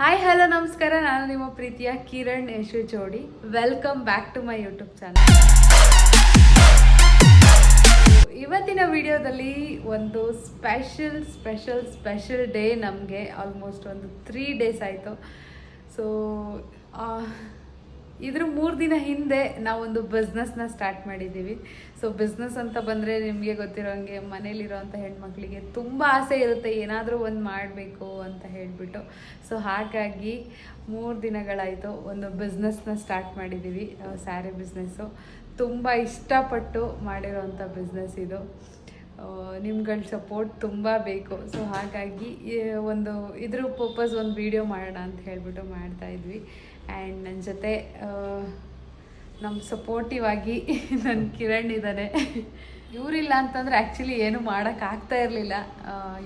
Hi hello ನಮಸ್ಕಾರ, ನಾನು ನಿಮ್ಮ ಪ್ರೀತಿಯ ಕಿರಣ್ ಯಶು ಜೋಡಿ. Welcome back to my YouTube channel. ಇವತ್ತಿನ ವಿಡಿಯೋದಲ್ಲಿ ಒಂದು ಸ್ಪೆಷಲ್ ಡೇ. ನಮಗೆ ಆಲ್ಮೋಸ್ಟ್ ಒಂದು 3 days ಆಯಿತು. ಸೊ ಇದ್ರ 3 ದಿನ ಹಿಂದೆ ನಾವೊಂದು ಬಿಸ್ನೆಸ್ನ ಸ್ಟಾರ್ಟ್ ಮಾಡಿದ್ದೀವಿ. ಸೊ ಬಿಸ್ನೆಸ್ ಅಂತ ಬಂದರೆ ನಿಮಗೆ ಗೊತ್ತಿರೋಂಗೆ ಮನೇಲಿರೋಂಥ ಹೆಣ್ಮಕ್ಳಿಗೆ ತುಂಬ ಆಸೆ ಇರುತ್ತೆ ಏನಾದರೂ ಒಂದು ಮಾಡಬೇಕು ಅಂತ ಹೇಳಿಬಿಟ್ಟು. ಸೊ ಹಾಗಾಗಿ 3 ದಿನಗಳಾಯಿತು ಒಂದು ಬಿಸ್ನೆಸ್ನ ಸ್ಟಾರ್ಟ್ ಮಾಡಿದ್ದೀವಿ. ಸ್ಯಾರಿ ಬಿಸ್ನೆಸ್ಸು ತುಂಬ ಇಷ್ಟಪಟ್ಟು ಮಾಡಿರೋವಂಥ ಬಿಸ್ನೆಸ್ ಇದು. ನಿಮ್ಗಳ ಸಪೋರ್ಟ್ ತುಂಬ ಬೇಕು. ಸೊ ಹಾಗಾಗಿ ಒಂದು ಇದ್ರ ಪರ್ಪಸ್ ಒಂದು ವಿಡಿಯೋ ಮಾಡೋಣ ಅಂತ ಹೇಳಿಬಿಟ್ಟು ಮಾಡ್ತಾಯಿದ್ವಿ. ಆ್ಯಂಡ್ ನನ್ನ ಜೊತೆ ನಮ್ಮ ಸಪೋರ್ಟಿವ್ ಆಗಿ ನನ್ನ ಕಿರಣ್ ಇದ್ದಾನೆ. ಇವರಿಲ್ಲ ಅಂತಂದರೆ ಆ್ಯಕ್ಚುಲಿ ಏನೂ ಮಾಡೋಕ್ಕಾಗ್ತಾ ಇರಲಿಲ್ಲ.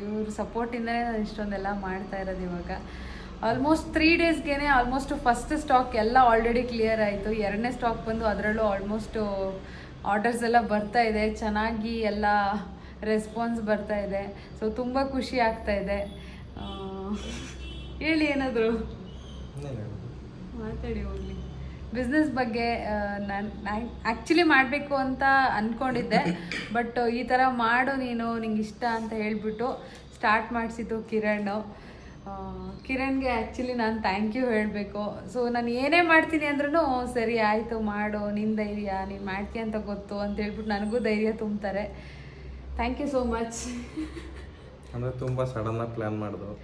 ಇವ್ರ ಸಪೋರ್ಟಿಂದನೇ ನಾನು ಇಷ್ಟೊಂದೆಲ್ಲ ಮಾಡ್ತಾ ಇರೋದು. ಇವಾಗ ಆಲ್ಮೋಸ್ಟ್ 3 daysಗೆ ಆಲ್ಮೋಸ್ಟ್ ಫಸ್ಟ್ ಸ್ಟಾಕ್ ಎಲ್ಲ ಆಲ್ರೆಡಿ ಕ್ಲಿಯರ್ ಆಯಿತು. 2ನೇ ಸ್ಟಾಕ್ ಬಂದು ಅದರಲ್ಲೂ ಆಲ್ಮೋಸ್ಟ್ ಆರ್ಡರ್ಸ್ ಎಲ್ಲ ಬರ್ತಾ ಇದೆ. ಚೆನ್ನಾಗಿ ಎಲ್ಲ ರೆಸ್ಪಾನ್ಸ್ ಬರ್ತಾ ಇದೆ. ಸೊ ತುಂಬ ಖುಷಿ ಆಗ್ತಾ ಇದೆ. ಹೇಳಿ ಏನಾದರೂ ಮಾತಾಡಿ ಹೋಗಲಿ. ಬಿಸ್ನೆಸ್ ಬಗ್ಗೆ ನಾನು ಆ್ಯಕ್ಚುಲಿ ಮಾಡಬೇಕು ಅಂತ ಅಂದ್ಕೊಂಡಿದ್ದೆ. ಬಟ್ ಈ ಥರ ಮಾಡು ನೀನು, ನಿಂಗೆ ಇಷ್ಟ ಅಂತ ಹೇಳಿಬಿಟ್ಟು ಸ್ಟಾರ್ಟ್ ಮಾಡಿಸಿದ್ದು ಕಿರಣ್ಗೆ ಆ್ಯಕ್ಚುಲಿ ನಾನು ಥ್ಯಾಂಕ್ ಯು ಹೇಳಬೇಕು. ಸೊ ನಾನು ಏನೇ ಮಾಡ್ತೀನಿ ಅಂದ್ರೂ ಸರಿ ಆಯಿತು ಮಾಡು, ನಿನ್ನ ಧೈರ್ಯ, ನೀನು ಮಾಡ್ತೀಯ ಅಂತ ಗೊತ್ತು ಅಂತ ಹೇಳ್ಬಿಟ್ಟು ನನಗೂ ಧೈರ್ಯ ತುಂಬ್ತಾರೆ. Thank you so much. ಅಂದರೆ ತುಂಬ ಸಡನ್ನಾಗಿ ಪ್ಲ್ಯಾನ್ ಮಾಡಿದ್ರು.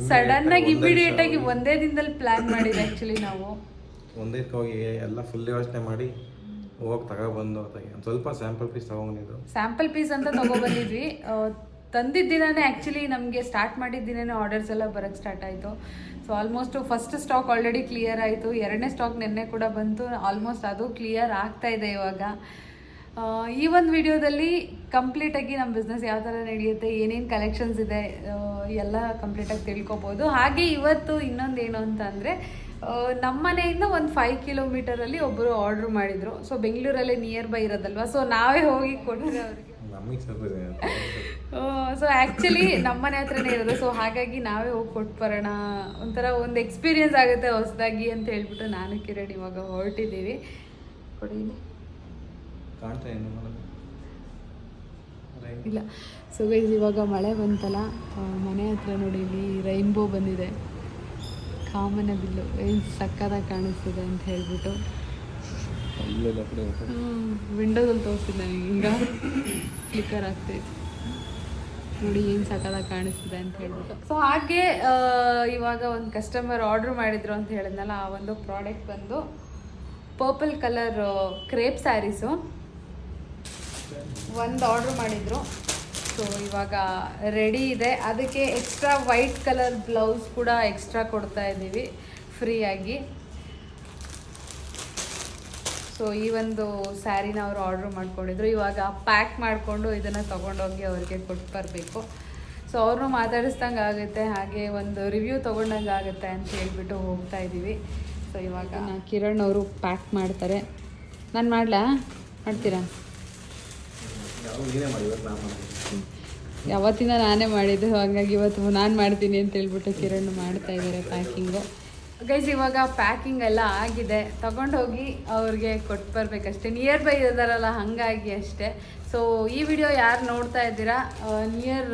ಸಡನ್ನಾಗಿ ಇಮಿಡಿಯೇಟಾಗಿ ಒಂದೇ ದಿನದಲ್ಲಿ ಪ್ಲ್ಯಾನ್ ಮಾಡಿದ್ದೆ. ಆ್ಯಕ್ಚುಲಿ ನಾವು ಒಂದೇ ಹೋಗಿ ಎಲ್ಲ ಫುಲ್ ಯೋಚನೆ ಮಾಡಿ ಹೋಗಿ ತಗೊಬಂದು ಒಂದು ಸ್ವಲ್ಪ ಸ್ಯಾಂಪಲ್ ಪೀಸ್ ತೊಗೊಂಡಿದ್ದು. ಸ್ಯಾಂಪಲ್ ಪೀಸ್ ಅಂತ ತೊಗೊಬಂದಿದ್ವಿ. ತಂದಿದ್ದ ದಿನವೇ ಆ್ಯಕ್ಚುಲಿ ನಮಗೆ ಸ್ಟಾರ್ಟ್ ಮಾಡಿದ ದಿನವೇ ಆರ್ಡರ್ಸ್ ಎಲ್ಲ ಬರೋಕ್ಕೆ ಸ್ಟಾರ್ಟ್ ಆಯಿತು. So almost first stock already clear ಆಯಿತು. 2ನೇ ಸ್ಟಾಕ್ ನೆನ್ನೆ ಕೂಡ ಬಂತು. ಆಲ್ಮೋಸ್ಟ್ ಅದು ಕ್ಲಿಯರ್ ಆಗ್ತಾ ಇದೆ ಇವಾಗ. ಈ ಒಂದು ವಿಡಿಯೋದಲ್ಲಿ ಕಂಪ್ಲೀಟಾಗಿ ನಮ್ಮ ಬಿಸ್ನೆಸ್ ಯಾವ ಥರ ನಡೆಯುತ್ತೆ, ಏನೇನು ಕಲೆಕ್ಷನ್ಸ್ ಇದೆ ಎಲ್ಲ ಕಂಪ್ಲೀಟಾಗಿ ತಿಳ್ಕೊಬೋದು. ಹಾಗೆ ಇವತ್ತು ಇನ್ನೊಂದು ಏನು ಅಂತ ಅಂದರೆ, ನಮ್ಮ ಮನೆಯಿಂದ ಒಂದು 5 kilometeರಲ್ಲಿ ಒಬ್ಬರು ಆರ್ಡ್ರ್ ಮಾಡಿದರು. ಸೊ ಬೆಂಗಳೂರಲ್ಲೇ ನಿಯರ್ ಬೈ ಇರೋದಲ್ವ, ಸೊ ನಾವೇ ಹೋಗಿ ಕೊಟ್ಟರೆ ಅವ್ರಿಗೆ. ಸೊ ಆ್ಯಕ್ಚುಲಿ ನಮ್ಮ ಮನೆ ಹತ್ರನೇ ಇರೋದು. ಸೊ ಹಾಗಾಗಿ ನಾವೇ ಹೋಗಿ ಕೊಟ್ಟು ಬರೋಣ, ಒಂಥರ ಒಂದು ಎಕ್ಸ್ಪೀರಿಯನ್ಸ್ ಆಗುತ್ತೆ ಹೊಸದಾಗಿ ಅಂತ ಹೇಳ್ಬಿಟ್ಟು ನಾನು ಕಿರಣ್ ಇವಾಗ ಹೊರಟಿದ್ದೀವಿ. ಕೊಡಿ ಇಲ್ಲ. ಸೊ ಗೈಸ್ ಇವಾಗ ಮಳೆ ಬಂತಲ್ಲ, ಮನೆ ಹತ್ರ ನೋಡಿ ಇಲ್ಲಿ ರೈನ್ಬೋ ಬಂದಿದೆ, ಕಾಮನ ಬಿಲ್ಲು ಏನು ಸಕ್ಕತ್ತಾಗಿ ಕಾಣಿಸ್ತಿದೆ ಅಂತ ಹೇಳ್ಬಿಟ್ಟು ವಿಂಡೋದಲ್ಲಿ ತೋರಿಸ್ತಿದ್ದೆ ನನಗೆ. ಈಗ ಫ್ಲಿಕ್ಕರ್ ಆಗ್ತೈತೆ ನೋಡಿ, ಏನು ಸಕ್ಕತ್ತಾಗಿ ಕಾಣಿಸ್ತಿದೆ ಅಂತ ಹೇಳ್ಬಿಟ್ಟು. ಸೊ ಹಾಗೆ ಇವಾಗ ಒಂದು ಕಸ್ಟಮರ್ ಆರ್ಡ್ರ್ ಮಾಡಿದ್ರು ಅಂತ ಹೇಳಿದ್ನಲ್ಲ, ಆ ಒಂದು ಪ್ರಾಡಕ್ಟ್ ಬಂದು ಪರ್ಪಲ್ ಕಲರ್ ಕ್ರೇಪ್ ಸ್ಯಾರೀಸು ಒಂದು ಆರ್ಡ್ರ್ ಮಾಡಿದರು. ಸೊ ಇವಾಗ ರೆಡಿ ಇದೆ. ಅದಕ್ಕೆ ಎಕ್ಸ್ಟ್ರಾ ವೈಟ್ ಕಲರ್ ಬ್ಲೌಸ್ ಕೂಡ ಎಕ್ಸ್ಟ್ರಾ ಕೊಡ್ತಾ ಇದ್ದೀವಿ ಫ್ರೀಯಾಗಿ. ಸೊ ಈ ಒಂದು ಸ್ಯಾರಿನ ಅವರು ಆರ್ಡ್ರ್ ಮಾಡ್ಕೊಂಡಿದ್ರು. ಇವಾಗ ಪ್ಯಾಕ್ ಮಾಡಿಕೊಂಡು ಇದನ್ನು ತೊಗೊಂಡೋಗಿ ಅವ್ರಿಗೆ ಕೊಟ್ಟು ಬರಬೇಕು. ಸೊ ಅವ್ರನ್ನೂ ಮಾತಾಡಿಸ್ದಂಗೆ ಆಗುತ್ತೆ, ಹಾಗೆ ಒಂದು ರಿವ್ಯೂ ತೊಗೊಂಡಂಗೆ ಆಗುತ್ತೆ ಅಂತ ಹೇಳ್ಬಿಟ್ಟು ಹೋಗ್ತಾ ಇದ್ದೀವಿ. ಸೊ ಇವಾಗ ಕಿರಣ್ ಅವರು ಪ್ಯಾಕ್ ಮಾಡ್ತಾರೆ. ನಾನು ಮಾಡಲಾ? ಮಾಡ್ತೀರಾ? ಯಾವತ್ತಿನ ನಾನೇ ಮಾಡಿದ್ದು, ಹಾಗಾಗಿ ಇವತ್ತು ನಾನು ಮಾಡ್ತೀನಿ ಅಂತ ಹೇಳ್ಬಿಟ್ಟು ಕಿರಣ್ ಮಾಡ್ತಾ ಇದ್ದಾರೆ ಪ್ಯಾಕಿಂಗು. ಗೈಸ್ ಇವಾಗ ಪ್ಯಾಕಿಂಗ್ ಎಲ್ಲ ಆಗಿದೆ, ತಗೊಂಡೋಗಿ ಅವ್ರಿಗೆ ಕೊಟ್ಟು ಬರಬೇಕಷ್ಟೇ. ನಿಯರ್ ಬೈ ಇದ್ದಾರಲ್ಲ ಹಾಗಾಗಿ ಅಷ್ಟೇ. ಸೊ ಈ ವಿಡಿಯೋ ಯಾರು ನೋಡ್ತಾ ಇದ್ದೀರಾ, ನಿಯರ್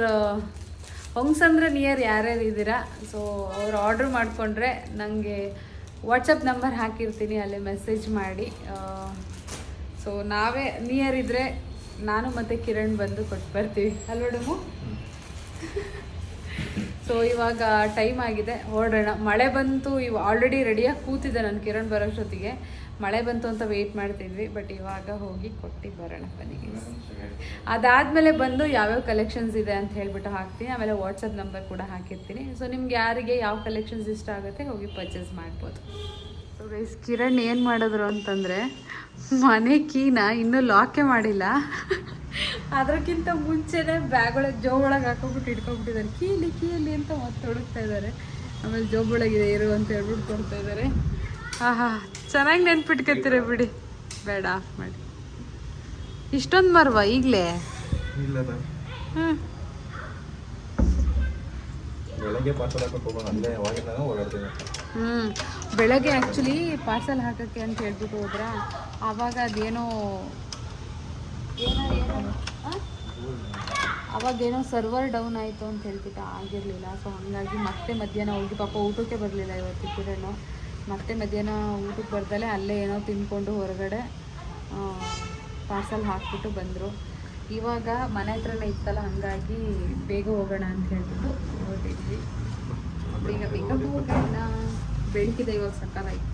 ಹೊಂಗ್ಸಂದ್ರ ನಿಯರ್ ಯಾರ್ಯಾರು ಇದ್ದೀರಾ, ಸೊ ಅವ್ರು ಆರ್ಡ್ರ್ ಮಾಡಿಕೊಂಡ್ರೆ ನನಗೆ ವಾಟ್ಸಪ್ ನಂಬರ್ ಹಾಕಿರ್ತೀನಿ, ಅಲ್ಲೇ ಮೆಸೇಜ್ ಮಾಡಿ. ಸೊ ನಾವೇ ನಿಯರ್ ಇದ್ದರೆ ನಾನು ಮತ್ತು ಕಿರಣ್ ಬಂದು ಕೊಟ್ಟು ಬರ್ತೀವಿ ಅಲ್ವಾ ಡಮು? ಸೊ ಇವಾಗ ಟೈಮ್ ಆಗಿದೆ, ಹೊರಡೋಣ. ಮಳೆ ಬಂತು, ಆಲ್ರೆಡಿ ರೆಡಿಯಾಗಿ ಕೂತಿದ್ದೆ ನಾನು ಕಿರಣ್ ಬರೋಷ್ಟೊತ್ತಿಗೆ. ಮಳೆ ಬಂತು ಅಂತ ವೆಯ್ಟ್ ಮಾಡ್ತಿದ್ವಿ, ಬಟ್ ಇವಾಗ ಹೋಗಿ ಕೊಟ್ಟು ಬರೋಣ ಬನ್ನಿಗೆ. ಅದಾದಮೇಲೆ ಬಂದು ಯಾವ್ಯಾವ ಕಲೆಕ್ಷನ್ಸ್ ಇದೆ ಅಂತ ಹೇಳ್ಬಿಟ್ಟು ಹಾಕ್ತೀನಿ. ಆಮೇಲೆ ವಾಟ್ಸಪ್ ನಂಬರ್ ಕೂಡ ಹಾಕಿರ್ತೀನಿ. ಸೊ ನಿಮ್ಗೆ ಯಾರಿಗೆ ಯಾವ ಕಲೆಕ್ಷನ್ಸ್ ಇಷ್ಟ ಆಗುತ್ತೆ ಹೋಗಿ ಪರ್ಚೇಸ್ ಮಾಡ್ಬೋದು. ಸೊ ಗೈಸ್ ಕಿರಣ್ ಏನು ಮಾಡಿದ್ರು ಅಂತಂದರೆ, ಮನೆ ಕೀನ ಇನ್ನೂ ಲಾಕೇ ಮಾಡಿಲ್ಲ, ಅದಕ್ಕಿಂತ ಮುಂಚೆನೇ ಬ್ಯಾಗ್ ಒಳಗೆ ಜೋಬ್ ಒಳಗೆ ಹಾಕೊಂಡ್ಬಿಟ್ಟು ಇಟ್ಕೊಂಡ್ಬಿಟ್ಟಿದ್ದಾರೆ. ಕೀಲಿ ಅಂತ ಮತ್ತೆ ಹುಡುಕ್ತಾ ಇದ್ದಾರೆ. ಆಮೇಲೆ ಜೋಬ್ ಒಳಗಿದೆ ಇರು ಅಂತ ಹೇಳ್ಬಿಟ್ಟು ಕೊಡ್ತಾ ಇದ್ದಾರೆ. ಚೆನ್ನಾಗಿ ನೆನ್ಪಿಟ್ಕೊತೀರ ಬಿಡಿ. ಬೇಡ, ಆಫ್ ಮಾಡಿ. ಇಷ್ಟೊಂದು ಮರ್ವ ಈಗಲೇ? ಬೆಳಗ್ಗೆ ಪಾರ್ಸಲ್ ಹಾಕೊಂಡು ಹೋಗೋಣ, ಅಲ್ಲೇ ಅವಾಗಿಂದ ಓಡಾಡ್ತೀನಿ. ಬೆಳಗ್ಗೆ ಆ್ಯಕ್ಚುಲಿ ಪಾರ್ಸಲ್ ಹಾಕೋಕ್ಕೆ ಅಂತ ಹೇಳ್ಬಿಟ್ಟು ಹೋದ್ರ, ಆವಾಗ ಅದೇನೋ ಅವಾಗೇನೋ ಸರ್ವರ್ ಡೌನ್ ಆಯಿತು ಅಂತ ಹೇಳ್ಬಿಟ್ಟು ಆಗಿರಲಿಲ್ಲ. ಸೊ ಹಾಗಾಗಿ ಮತ್ತೆ ಮಧ್ಯಾಹ್ನ ಹೋಗಿ, ಪಾಪ ಊಟಕ್ಕೆ ಬರಲಿಲ್ಲ ಇವತ್ತು ಕಿರಣ್. ಮತ್ತೆ ಮಧ್ಯಾಹ್ನ ಊಟಕ್ಕೆ ಬರ್ದಲೆ ಅಲ್ಲೇ ಏನೋ ತಿಂದ್ಕೊಂಡು ಹೊರಗಡೆ ಪಾರ್ಸಲ್ ಹಾಕ್ಬಿಟ್ಟು ಬಂದರು. ಇವಾಗ ಮನೆ ಹತ್ರನೇ ಇತ್ತಲ್ಲ, ಹಾಗಾಗಿ ಬೇಗ ಹೋಗೋಣ ಅಂತ ಹೇಳ್ಬಿಟ್ಟು ಹೊರಟಿದ್ವಿ. ಬೇಗ ಬೇಗ ಹೋಗೋಣ, ಬೆಳಕಿದೆ ಇವಾಗ ಸಕ್ಕತ್ತಾಯ್ತು.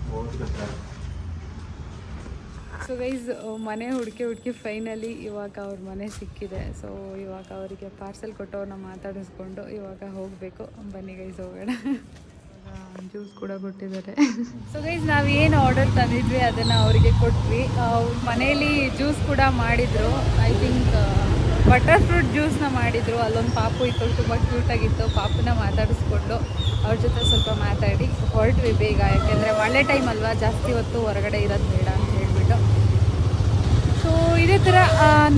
ಸೊ ಗೈಸ್, ಮನೆ ಹುಡುಕಿ ಫೈನಲಿ ಇವಾಗ ಅವ್ರ ಮನೆ ಸಿಕ್ಕಿದೆ. ಸೊ ಇವಾಗ ಅವರಿಗೆ ಪಾರ್ಸೆಲ್ ಕೊಟ್ಟು ಅವ್ರನ್ನ ಮಾತಾಡಿಸ್ಕೊಂಡು ಇವಾಗ ಹೋಗಬೇಕು. ಬನ್ನಿ ಗೈಸ್ ಹೋಗೋಣ. ಜ್ಯೂಸ್ ಕೂಡ ಕೊಟ್ಟಿದ್ದಾರೆ. ಸೊ ಗೈಸ್, ನಾವೇನು ಆರ್ಡರ್ ತಂದಿದ್ವಿ ಅದನ್ನು ಅವರಿಗೆ ಕೊಟ್ವಿ. ಅವ್ರ ಮನೇಲಿ ಜ್ಯೂಸ್ ಕೂಡ ಮಾಡಿದರು. ಐ ಥಿಂಕ್ ಬಟರ್ ಫ್ರೂಟ್ ಜ್ಯೂಸ್ನ ಮಾಡಿದರು. ಅಲ್ಲೊಂದು ಪಾಪು ಇತ್ತು, ತುಂಬ ಕ್ಯೂಟಾಗಿತ್ತು. ಪಾಪುನ ಮಾತಾಡಿಸ್ಕೊಂಡು ಅವ್ರ ಜೊತೆ ಸ್ವಲ್ಪ ಮಾತಾಡಿ ಹೊರಟ್ವಿ ಬೇಗ. ಯಾಕೆಂದರೆ ಒಳ್ಳೆ ಟೈಮ್ ಅಲ್ವಾ, ಜಾಸ್ತಿ ಹೊತ್ತು ಹೊರಗಡೆ ಇರೋದು ಬೇಡ ಅಂತ ಹೇಳ್ಬಿಟ್ಟು. ಸೊ ಇದೇ ಥರ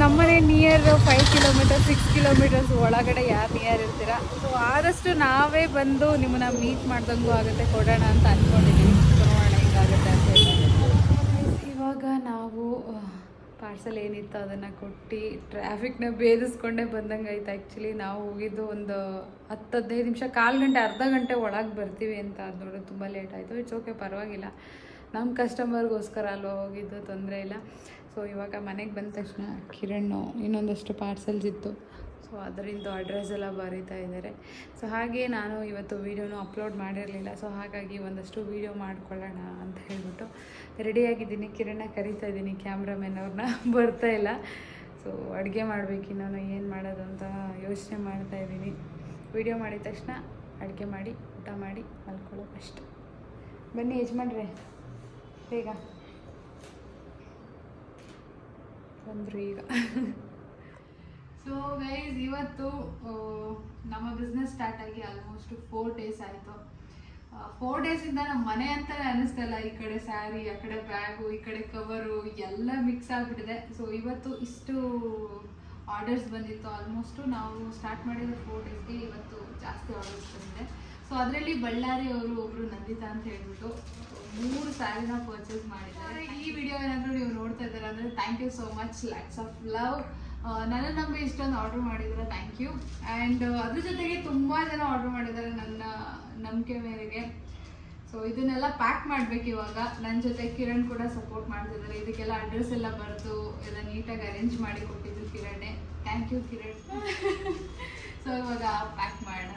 ನಮ್ಮನೆ ನಿಯರ್ 5 ಕಿಲೋಮೀಟರ್ 6 ಕಿಲೋಮೀಟರ್ಸ್ ಒಳಗಡೆ ಯಾರು ನಿಯರ್ ಇರ್ತೀರ, ಸೊ ಆದಷ್ಟು ನಾವೇ ಬಂದು ನಿಮ್ಮನ್ನ ಮೀಟ್ ಮಾಡ್ದಂಗೂ ಆಗುತ್ತೆ, ಕೊಡೋಣ ಅಂತ ಅಂದ್ಕೊಂಡಿದ್ದೀವಿ. ನೋಡೋಣ ಹಿಂಗಾಗುತ್ತೆ ಅಂತ ಹೇಳಿ. ಇವಾಗ ನಾವು ಪಾರ್ಸಲ್ ಏನಿತ್ತು ಅದನ್ನು ಕೊಟ್ಟು ಟ್ರಾಫಿಕ್ನ ಭೇದಿಸ್ಕೊಂಡೇ ಬಂದಂಗೆ ಆಯ್ತು. ಆ್ಯಕ್ಚುಲಿ ನಾವು ಹೋಗಿದ್ದು ಒಂದು 10-15 ನಿಮಿಷ, 1/4 ಗಂಟೆ, ಅರ್ಧ ಗಂಟೆ ಒಳಗೆ ಬರ್ತೀವಿ ಅಂತ ಅದು ನೋಡಿ ತುಂಬ ಲೇಟ್ ಆಯಿತು. ಇಟ್ಸ್ ಓಕೆ, ಪರವಾಗಿಲ್ಲ. ನಮ್ಮ ಕಸ್ಟಮರ್ಗೋಸ್ಕರ ಅಲ್ವಾ ಹೋಗಿದ್ದು, ತೊಂದರೆ ಇಲ್ಲ. ಸೊ ಇವಾಗ ಮನೆಗೆ ಬಂದ ತಕ್ಷಣ ಕಿರಣ್ ಇನ್ನೊಂದಷ್ಟು ಪಾರ್ಸಲ್ಸ್ ಇತ್ತು, ಸೊ ಅದರಿಂದ ಅಡ್ರೆಸ್ ಎಲ್ಲ ಬರೀತಾ ಇದ್ದಾರೆ. ಸೊ ಹಾಗೆ ನಾನು ಇವತ್ತು ವೀಡಿಯೋನು ಅಪ್ಲೋಡ್ ಮಾಡಿರಲಿಲ್ಲ. ಸೊ ಹಾಗಾಗಿ ಒಂದಷ್ಟು ವೀಡಿಯೋ ಮಾಡ್ಕೊಳ್ಳೋಣ ಅಂತ ಹೇಳ್ಬಿಟ್ಟು ರೆಡಿಯಾಗಿದ್ದೀನಿ. ಕಿರಣ್ಣ ಕರಿತಾ ಇದ್ದೀನಿ, ಕ್ಯಾಮ್ರಾಮನ್ ಅವ್ರನ್ನ, ಬರ್ತಾ ಇಲ್ಲ. ಸೊ ಅಡುಗೆ ಮಾಡಬೇಕು, ನಾನು ಏನು ಮಾಡೋದು ಅಂತ ಯೋಚನೆ ಮಾಡ್ತಾಯಿದ್ದೀನಿ. ವೀಡಿಯೋ ಮಾಡಿದ ತಕ್ಷಣ ಅಡುಗೆ ಮಾಡಿ ಊಟ ಮಾಡಿ ಮಲ್ಕೊಳ್ಳೋ ಅಷ್ಟೆ. ಬನ್ನಿ ಯಜಮಾನ್ರೆ, ಬೇಗ ಬಂದರು ಈಗ. ಸೊ ಗೈಸ್, ಇವತ್ತು ನಮ್ಮ ಬಿಸ್ನೆಸ್ ಸ್ಟಾರ್ಟ್ ಆಗಿ ಆಲ್ಮೋಸ್ಟ್ 4 ಡೇಸ್ ಆಯಿತು. 4 ಡೇಸಿಂದ ನಮ್ಮ ಮನೆ ಅಂತಲೇ ಅನ್ನಿಸ್ತಲ್ಲ. ಈ ಕಡೆ ಸ್ಯಾರಿ, ಆ ಕಡೆ ಬ್ಯಾಗು, ಈ ಕಡೆ ಕವರು ಎಲ್ಲ ಮಿಕ್ಸ್ ಆಗಿಬಿಟ್ಟಿದೆ. ಸೊ ಇವತ್ತು ಇಷ್ಟು ಆರ್ಡರ್ಸ್ ಬಂದಿತ್ತು. ಆಲ್ಮೋಸ್ಟು ನಾವು ಸ್ಟಾರ್ಟ್ ಮಾಡಿದ 4 ಡೇಸ್ಗೆ ಇವತ್ತು ಜಾಸ್ತಿ ಆರ್ಡರ್ಸ್ ಬಂದಿದೆ. ಸೊ ಅದರಲ್ಲಿ ಬಳ್ಳಾರಿ ಅವರು ಒಬ್ಬರು ನಂದಿತಾ ಅಂತ ಹೇಳ್ಬಿಟ್ಟು 3 ಸ್ಯಾರಿನ ಪರ್ಚೇಸ್ ಮಾಡಿದ್ದಾರೆ. ಈ ವಿಡಿಯೋ ಏನಾದರೂ ನೀವು ನೋಡ್ತಾ ಇದ್ದಾರೆ ಅಂದರೆ thank you so much, lots of love. ನನ್ನ ನಂಬಿ ಇಷ್ಟೊಂದು ಆರ್ಡರ್ ಮಾಡಿದ್ದಾರೆ, ಥ್ಯಾಂಕ್ ಯು. ಆ್ಯಂಡ್ ಅದ್ರ ಜೊತೆಗೆ ತುಂಬ ಜನ ಆರ್ಡರ್ ಮಾಡಿದ್ದಾರೆ ನನ್ನ ನಂಬಿಕೆ ಮೇರೆಗೆ. ಸೊ ಇದನ್ನೆಲ್ಲ ಪ್ಯಾಕ್ ಮಾಡಬೇಕು ಇವಾಗ. ನನ್ನ ಜೊತೆ ಕಿರಣ್ ಕೂಡ ಸಪೋರ್ಟ್ ಮಾಡ್ತಿದ್ದಾರೆ. ಇದಕ್ಕೆಲ್ಲ ಅಡ್ರೆಸ್ ಎಲ್ಲ ಬರೆದು ಎಲ್ಲ ನೀಟಾಗಿ ಅರೇಂಜ್ ಮಾಡಿ ಕೊಟ್ಟಿದ್ದು ಕಿರಣೇ. Thank you Kiran. ಸೊ ಇವಾಗ ಪ್ಯಾಕ್ ಮಾಡೋಣ.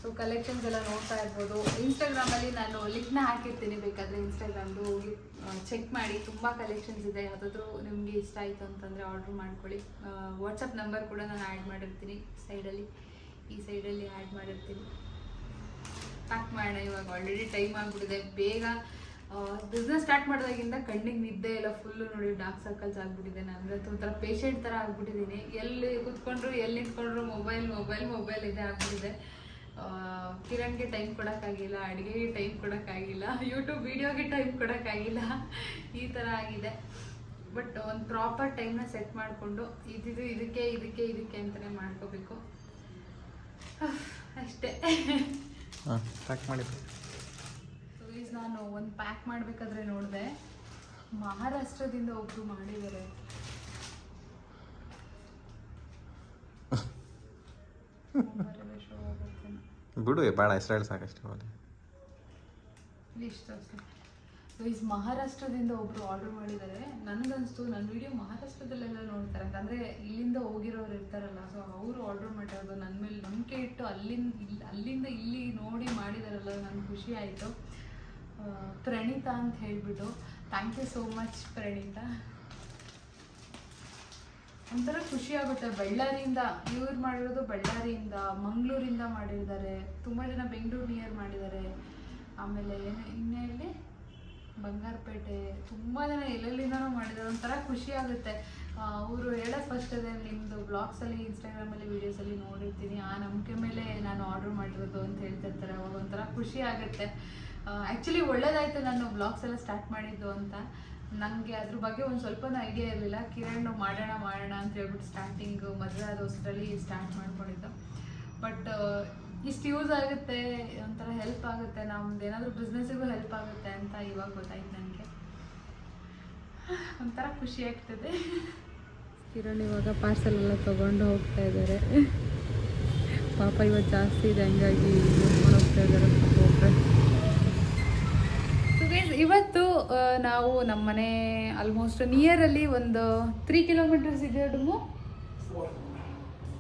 ಸೊ ಕಲೆಕ್ಷನ್ಸ್ ಎಲ್ಲ ನೋಡ್ತಾ ಇರ್ಬೋದು. ಇನ್ಸ್ಟಾಗ್ರಾಮಲ್ಲಿ ನಾನು ಲಿಂಕ್ನ ಹಾಕಿರ್ತೀನಿ, ಬೇಕಾದರೆ ಇನ್ಸ್ಟಾಗ್ರಾಮ್ದು ಹೋಗಿ ಚೆಕ್ ಮಾಡಿ. ತುಂಬ ಕಲೆಕ್ಷನ್ಸ್ ಇದೆ. ಯಾವುದಾದ್ರೂ ನಿಮಗೆ ಇಷ್ಟ ಆಯಿತು ಅಂತಂದರೆ ಆರ್ಡ್ರ್ ಮಾಡ್ಕೊಳ್ಳಿ. ವಾಟ್ಸಪ್ ನಂಬರ್ ಕೂಡ ನಾನು ಆ್ಯಡ್ ಮಾಡಿರ್ತೀನಿ ಸೈಡಲ್ಲಿ, ಈ ಸೈಡಲ್ಲಿ ಆ್ಯಡ್ ಮಾಡಿರ್ತೀನಿ. ಪ್ಯಾಕ್ ಮಾಡೋಣ ಇವಾಗ. ಆಲ್ರೆಡಿ ಟೈಮ್ ಆಗಿಬಿಟ್ಟಿದೆ. ಬೇಗ ಬಿಸ್ನೆಸ್ ಸ್ಟಾರ್ಟ್ ಮಾಡಿದಾಗಿಂದ ಕಣ್ಣಿಗೆ ನಿದ್ದೆ ಎಲ್ಲ ಫುಲ್ಲು ನೋಡಿ ಡಾರ್ಕ್ ಸರ್ಕಲ್ಸ್ ಆಗಿಬಿಟ್ಟಿದೆ. ನನಗಂತೂ ಒಂಥರ ಪೇಷಂಟ್ ಥರ ಆಗಿಬಿಟ್ಟಿದ್ದೀನಿ. ಎಲ್ಲಿ ಕೂತ್ಕೊಂಡ್ರು ಎಲ್ಲಿ ನಿಂತ್ಕೊಂಡ್ರು ಮೊಬೈಲ್ ಇದೆ ಆಗಿಬಿಟ್ಟಿದೆ. ಕಿರಣ್ಗೆ ಟೈಮ್ ಕೊಡೋಕ್ಕಾಗಿಲ್ಲ, ಅಡುಗೆಗೆ ಟೈಮ್ ಕೊಡೋಕ್ಕಾಗಿಲ್ಲ, ಯೂಟ್ಯೂಬ್ ವೀಡಿಯೋಗೆ ಟೈಮ್ ಕೊಡೋಕ್ಕಾಗಿಲ್ಲ, ಈ ಥರ ಆಗಿದೆ. ಬಟ್ ಒಂದು ಪ್ರಾಪರ್ ಟೈಮ್ನ ಸೆಟ್ ಮಾಡಿಕೊಂಡು ಇದಕ್ಕೆ ಅಂತಲೇ ಮಾಡ್ಕೋಬೇಕು ಅಷ್ಟೇ. ಪ್ಯಾಕ್ ಮಾಡಿ. ಸೊ ಈಸ್ ನಾನು ಒಂದು ಪ್ಯಾಕ್ ಮಾಡಬೇಕಾದ್ರೆ ನೋಡಿದೆ, ಮಹಾರಾಷ್ಟ್ರದಿಂದ ಒಬ್ಬರು ಮಾಡಿದ್ದಾರೆ. ಬಿಡು, ಬೇಡ, ಹೆಸರು ಸಾಕಷ್ಟು. ಈಸ್ ಮಹಾರಾಷ್ಟ್ರದಿಂದ ಒಬ್ರು ಆರ್ಡರ್ ಮಾಡಿದ್ದಾರೆ. ನನಗನ್ನಿಸ್ತು ನನ್ನ ವಿಡಿಯೋ ಮಹಾರಾಷ್ಟ್ರದಲ್ಲೆಲ್ಲ ನೋಡ್ತಾರೆ, ಯಾಕಂದರೆ ಇಲ್ಲಿಂದ ಹೋಗಿರೋರು ಇರ್ತಾರಲ್ಲ. ಸೊ ಅವರು ಆರ್ಡರ್ ಮಾಡಿರೋದು ನನ್ನ ಮೇಲೆ ನಂಬಿಕೆ ಇಟ್ಟು ಅಲ್ಲಿಂದ ಇಲ್ಲಿ ನೋಡಿ ಮಾಡಿದಾರಲ್ಲ, ನನಗೆ ಖುಷಿ ಆಯಿತು. ಪ್ರಣೀತಾ ಅಂತ ಹೇಳಿಬಿಟ್ಟು, thank you so much Praneetha. ಒಂಥರ ಖುಷಿ ಆಗುತ್ತೆ. ಬಳ್ಳಾರಿಯಿಂದ ಇವ್ರು ಮಾಡಿರೋದು, ಬಳ್ಳಾರಿಯಿಂದ, ಮಂಗಳೂರಿಂದ ಮಾಡಿದ್ದಾರೆ. ತುಂಬ ಜನ ಬೆಂಗಳೂರು ನಿಯರ್ ಮಾಡಿದ್ದಾರೆ. ಆಮೇಲೆ ಇನ್ನೆಲ್ಲಿ ಬಂಗಾರಪೇಟೆ, ತುಂಬ ಜನ ಎಲ್ಲೆಲ್ಲಿಂದನೂ ಮಾಡಿದ್ದಾರೆ. ಒಂಥರ ಖುಷಿ ಆಗುತ್ತೆ. ಅವರು ಹೇಳೋ ಫಸ್ಟ್ ಅದೇ, ನಿಮ್ಮದು ಬ್ಲಾಗ್ಸಲ್ಲಿ, ಇನ್ಸ್ಟಾಗ್ರಾಮಲ್ಲಿ, ವೀಡಿಯೋಸಲ್ಲಿ ನೋಡಿರ್ತೀನಿ, ಆ ನಂಬಿಕೆ ಮೇಲೆ ನಾನು ಆರ್ಡರ್ ಮಾಡಿರೋದು ಅಂತ ಹೇಳ್ತಿರ್ತಾರೆ. ಅವಾಗ ಒಂಥರ ಖುಷಿ ಆಗುತ್ತೆ. ಆ್ಯಕ್ಚುಲಿ ಒಳ್ಳೇದಾಯಿತು ನಾನು ಬ್ಲಾಗ್ಸ್ ಎಲ್ಲ ಸ್ಟಾರ್ಟ್ ಮಾಡಿದ್ದು ಅಂತ. ನನಗೆ ಅದ್ರ ಬಗ್ಗೆ ಒಂದು ಸ್ವಲ್ಪನೂ ಐಡಿಯಾ ಇರಲಿಲ್ಲ. ಕಿರಣ್ ಮಾಡೋಣ ಅಂತ ಹೇಳ್ಬಿಟ್ಟು ಸ್ಟಾರ್ಟಿಂಗು ಮದುವೆ ಆದ ಹೊಸರಲ್ಲಿ ಸ್ಟಾರ್ಟ್ ಮಾಡ್ಕೊಂಡಿದ್ದು. ಬಟ್ ಇಷ್ಟು ಯೂಸ್ ಆಗುತ್ತೆ, ಒಂಥರ ಹೆಲ್ಪ್ ಆಗುತ್ತೆ, ನಮ್ದು ಏನಾದರೂ ಬಿಸ್ನೆಸ್ಸಿಗೂ ಹೆಲ್ಪ್ ಆಗುತ್ತೆ ಅಂತ ಇವಾಗ ಗೊತ್ತಾಯ್ತು ನನಗೆ. ಒಂಥರ ಖುಷಿ ಆಗ್ತದೆ. ಕಿರಣ್ ಇವಾಗ ಪಾರ್ಸಲ್ ಎಲ್ಲ ತೊಗೊಂಡು ಹೋಗ್ತಾ ಇದ್ದಾರೆ. ಪಾಪ ಇವತ್ತು ಜಾಸ್ತಿ ಇದೆ, ಹಂಗಾಗಿ ನೋಡ್ಕೊಂಡು ಹೋಗ್ತಾ ಇದ್ದಾರೆ. ಇವತ್ತು ನಾವು ನಮ್ಮ ಮನೆ ಆಲ್ಮೋಸ್ಟ್ ನಿಯರಲ್ಲಿ ಒಂದು 3 ಕಿಲೋಮೀಟರ್ಸ್ ಇದೆ. ಡಮ್ಮು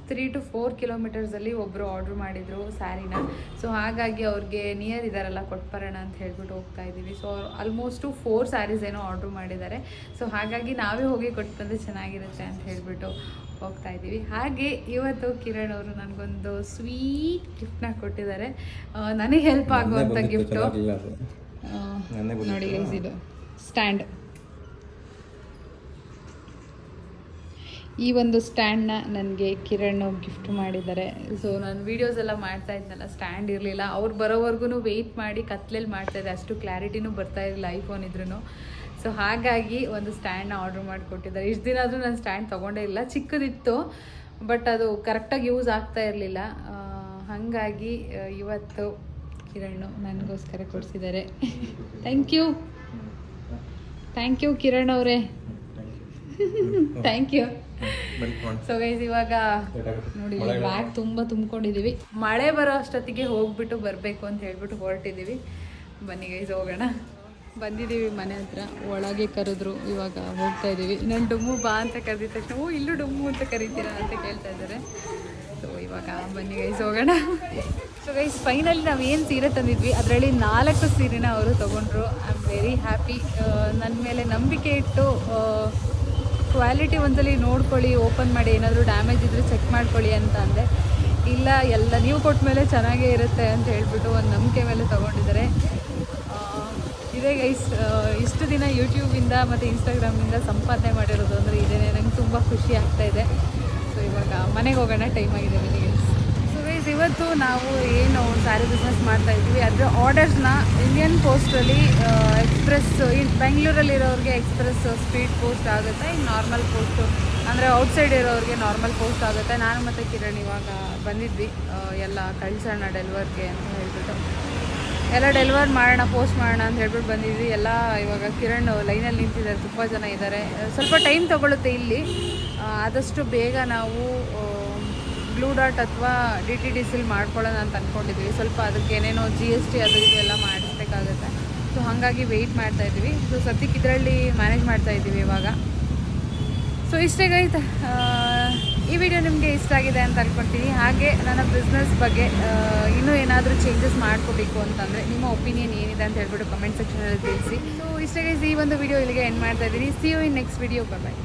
3 to 4 ಕಿಲೋಮೀಟರ್ಸಲ್ಲಿ ಒಬ್ಬರು ಆರ್ಡ್ರ್ ಮಾಡಿದರು ಸ್ಯಾರಿನ. ಸೊ ಹಾಗಾಗಿ ಅವ್ರಿಗೆ ನಿಯರ್ ಇದ್ದಾರಲ್ಲ, ಕೊಟ್ಬರೋಣ ಅಂತ ಹೇಳ್ಬಿಟ್ಟು ಹೋಗ್ತಾ ಇದ್ದೀವಿ. ಸೊ ಆಲ್ಮೋಸ್ಟು 4 ಸ್ಯಾರೀಸ್ ಏನೋ ಆರ್ಡ್ರ್ ಮಾಡಿದ್ದಾರೆ. ಸೊ ಹಾಗಾಗಿ ನಾವೇ ಹೋಗಿ ಕೊಟ್ಟು ಬಂದರೆ ಚೆನ್ನಾಗಿರುತ್ತೆ ಅಂತ ಹೇಳ್ಬಿಟ್ಟು ಹೋಗ್ತಾ ಇದ್ದೀವಿ. ಹಾಗೆ ಇವತ್ತು ಕಿರಣ್ ಅವರು ನನಗೊಂದು ಸ್ವೀಟ್ ಗಿಫ್ಟ್ನ ಕೊಟ್ಟಿದ್ದಾರೆ. ನನಗೆ ಹೆಲ್ಪ್ ಆಗುವಂಥ ಗಿಫ್ಟು ನೋಡಿ ಗೈಸ್, ಇದು ಸ್ಟ್ಯಾಂಡ್. ಈ ಒಂದು ಸ್ಟ್ಯಾಂಡ್ನ ನನಗೆ ಕಿರಣ್ ಗಿಫ್ಟ್ ಮಾಡಿದ್ದಾರೆ. ಸೊ ನಾನು ವೀಡಿಯೋಸ್ ಎಲ್ಲ ಮಾಡ್ತಾ ಇದ್ನಲ್ಲ, ಸ್ಟ್ಯಾಂಡ್ ಇರಲಿಲ್ಲ. ಅವ್ರು ಬರೋವರೆಗೂ ವೆಯ್ಟ್ ಮಾಡಿ ಕತ್ಲೆಲ್ಲಿ ಮಾಡ್ತಾಯಿದ್ದೆ, ಅಷ್ಟು ಕ್ಲಾರಿಟಿನೂ ಬರ್ತಾ ಇರಲಿಲ್ಲ ಐಫೋನ್ ಇದ್ರೂ. ಸೊ ಹಾಗಾಗಿ ಒಂದು ಸ್ಟ್ಯಾಂಡ್ನ ಆರ್ಡ್ರ್ ಮಾಡಿಕೊಟ್ಟಿದ್ದಾರೆ. ಇಷ್ಟು ದಿನ ಆದರೂ ನಾನು ಸ್ಟ್ಯಾಂಡ್ ತೊಗೊಂಡೇ ಇಲ್ಲ, ಚಿಕ್ಕದಿತ್ತು ಬಟ್ ಅದು ಕರೆಕ್ಟಾಗಿ ಯೂಸ್ ಆಗ್ತಾ ಇರಲಿಲ್ಲ. ಹಾಗಾಗಿ ಇವತ್ತು ಕಿರಣ್ ನನಗೋಸ್ಕರ ಕೊಡಿಸಿದ್ದಾರೆ. ಥ್ಯಾಂಕ್ ಯು ಕಿರಣ್ ಅವರೇ, ಥ್ಯಾಂಕ್ ಯು. ಸೊ ಗೈಸ್, ಇವಾಗ ನೋಡಿ ಬ್ಯಾಗ್ ತುಂಬ ತುಂಬ್ಕೊಂಡಿದ್ದೀವಿ. ಮಳೆ ಬರೋ ಅಷ್ಟೊತ್ತಿಗೆ ಹೋಗ್ಬಿಟ್ಟು ಬರಬೇಕು ಅಂತ ಹೇಳ್ಬಿಟ್ಟು ಹೊರಟಿದ್ದೀವಿ. ಬನ್ನಿ ಗೈಸ್ ಹೋಗೋಣ. ಬಂದಿದ್ದೀವಿ ಮನೆ ಹತ್ರ, ಒಳಗೆ ಕರೆದ್ರು, ಇವಾಗ ಹೋಗ್ತಾ ಇದ್ದೀವಿ. ನಾನು ಡುಮ್ಮು ಬಾ ಅಂತ ಕರೆದಿದ ತಕ್ಷಣ ಇಲ್ಲೂ ಡುಮ್ಮು ಅಂತ ಕರಿತೀರಾ ಅಂತ ಕೇಳ್ತಾ ಇದ್ದಾರೆ. ಸೊ ಇವಾಗ ಬನ್ನಿ ಗೈಸ್ ಹೋಗೋಣ. ಸೊ ಗೈಸ್, ಫೈನಲಿ ನಾವು ಏನು ಸೀರೆ ತಂದಿದ್ವಿ ಅದರಲ್ಲಿ 4 ಸೀರೆನ ಅವರು ತೊಗೊಂಡ್ರು. I am very happy. ನನ್ನ ಮೇಲೆ ನಂಬಿಕೆ ಇಟ್ಟು ಕ್ವಾಲಿಟಿ ಒಂದ್ಸಲಿ ನೋಡ್ಕೊಳ್ಳಿ, ಓಪನ್ ಮಾಡಿ, ಏನಾದರೂ ಡ್ಯಾಮೇಜ್ ಇದ್ದರೆ ಚೆಕ್ ಮಾಡ್ಕೊಳ್ಳಿ ಅಂತ ಅಂದೆ. ಇಲ್ಲ, ಎಲ್ಲ ನೀವು ಕೊಟ್ಟ ಮೇಲೆ ಚೆನ್ನಾಗೇ ಇರುತ್ತೆ ಅಂತ ಹೇಳ್ಬಿಟ್ಟು ಒಂದು ನಂಬಿಕೆ ಮೇಲೆ ತೊಗೊಂಡಿದ್ದಾರೆ. ಇದೇ ಗೈಸ್, ಇಷ್ಟು ದಿನ ಯೂಟ್ಯೂಬಿಂದ ಮತ್ತು ಇನ್ಸ್ಟಾಗ್ರಾಮಿಂದ ಸಂಪಾದನೆ ಮಾಡಿರೋದು ಅಂದರೆ ಇದೇ. ನಂಗೆ ತುಂಬ ಖುಷಿ ಆಗ್ತಾಯಿದೆ. ಸೊ ಇವಾಗ ಮನೆಗೆ ಹೋಗೋಣ, ಟೈಮ್ ಆಗಿದೆ ಮನೆಗೆ. ಸೊ ಗೈಸ್, ಇವತ್ತು ನಾವು ಏನು ಸ್ಯಾರಿ ಬಿಸ್ನೆಸ್ ಮಾಡ್ತಾಯಿದ್ವಿ ಅದರ ಆರ್ಡರ್ಸ್ನ ಇಂಡಿಯನ್ ಪೋಸ್ಟಲ್ಲಿ ಎಕ್ಸ್ಪ್ರೆಸ್, ಬೆಂಗಳೂರಲ್ಲಿರೋರಿಗೆ ಎಕ್ಸ್ಪ್ರೆಸ್ ಸ್ಪೀಡ್ ಪೋಸ್ಟ್ ಆಗುತ್ತೆ. ಇನ್ನು ನಾರ್ಮಲ್ ಪೋಸ್ಟು ಅಂದರೆ ಔಟ್ಸೈಡ್ ಇರೋರಿಗೆ ನಾರ್ಮಲ್ ಪೋಸ್ಟ್ ಆಗುತ್ತೆ. ನಾನು ಮತ್ತು ಕಿರಣ್ ಇವಾಗ ಬಂದಿದ್ವಿ ಎಲ್ಲ ಕಳ್ಸೋಣ ಡೆಲಿವರ್ಗೆ ಅಂತ ಹೇಳ್ಬಿಟ್ಟು. ಎಲ್ಲ ಡೆಲಿವರ್ ಮಾಡೋಣ, ಪೋಸ್ಟ್ ಮಾಡೋಣ ಅಂತ ಹೇಳ್ಬಿಟ್ಟು ಬಂದಿದ್ವಿ. ಎಲ್ಲ ಇವಾಗ ಕಿರಣ್ ಲೈನಲ್ಲಿ ನಿಂತಿದ್ದಾರೆ, ತುಂಬ ಜನ ಇದ್ದಾರೆ. ಸ್ವಲ್ಪ ಟೈಮ್ ತೊಗೊಳುತ್ತೆ ಇಲ್ಲಿ. ಆದಷ್ಟು ಬೇಗ ನಾವು ಬ್ಲೂ ಡಾಟ್ ಅಥವಾ DTDCಲ್ ಮಾಡ್ಕೊಳ್ಳೋಣ ಅಂತ ಅಂದ್ಕೊಂಡಿದ್ವಿ. ಸ್ವಲ್ಪ ಅದಕ್ಕೆ ಏನೇನೋ GST ಅದು ಇದು ಎಲ್ಲ ಮಾಡಿಸ್ಬೇಕಾಗುತ್ತೆ. ಸೊ ಹಾಗಾಗಿ ವೆಯ್ಟ್ ಮಾಡ್ತಾಯಿದ್ವಿ. ಸೊ ಸದ್ಯಕ್ಕೆ ಇದರಲ್ಲಿ ಮ್ಯಾನೇಜ್ ಮಾಡ್ತಾಯಿದ್ದೀವಿ ಇವಾಗ. ಸೊ ಇಷ್ಟೇ ಗೈಸ್, ಈ ವಿಡಿಯೋ ನಿಮಗೆ ಇಷ್ಟ ಆಗಿದೆ ಅಂತ ಅಂದ್ಕೊಳ್ತೀನಿ. ಹಾಗೆ ನನ್ನ ಬಿಸ್ನೆಸ್ ಬಗ್ಗೆ ಇನ್ನೂ ಏನಾದರೂ ಚೇಂಜಸ್ ಮಾಡ್ಕೋಬೇಕು ಅಂತಂದರೆ ನಿಮ್ಮ ಒಪಿನಿಯನ್ ಏನಿದೆ ಅಂತ ಹೇಳ್ಬಿಟ್ಟು ಕಮೆಂಟ್ ಸೆಕ್ಷನಲ್ಲಿ ತಿಳಿಸಿ. ಸೊ ಇಷ್ಟೇ ಗೈಸ್, ಈ ಒಂದು ವಿಡಿಯೋ ಇಲ್ಲಿಗೆ ಎಂಡ್ ಮಾಡ್ತಾ ಇದ್ದೀನಿ. See you in next video. Bye.